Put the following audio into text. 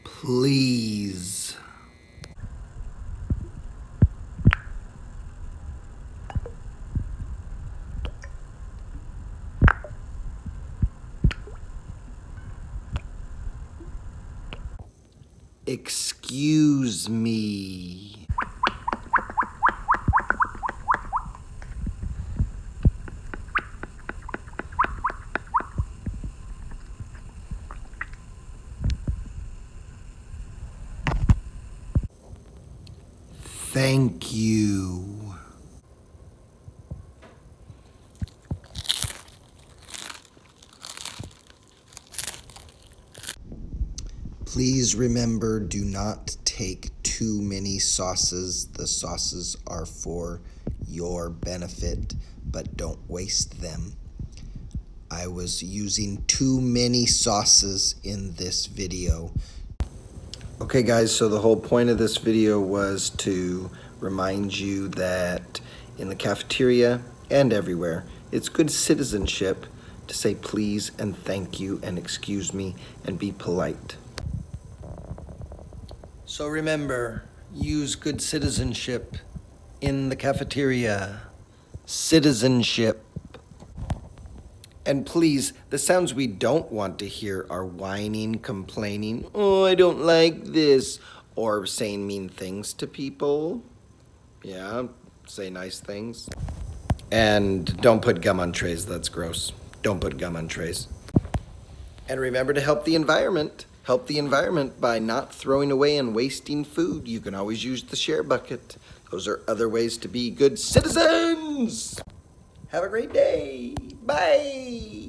Please. Excuse me. Thank you. Please remember, do not take too many sauces. The sauces are for your benefit, but don't waste them. I was using too many sauces in this video. Okay guys, so the whole point of this video was to remind you that in the cafeteria and everywhere, it's good citizenship to say please and thank you and excuse me and be polite. So remember, use good citizenship in the cafeteria. Citizenship. And please, the sounds we don't want to hear are whining, complaining, oh, I don't like this, or saying mean things to people. Yeah, say nice things. And don't put gum on trays, that's gross. Don't put gum on trays. And remember to help the environment. Help the environment by not throwing away and wasting food. You can always use the share bucket. Those are other ways to be good citizens. Have a great day. Bye.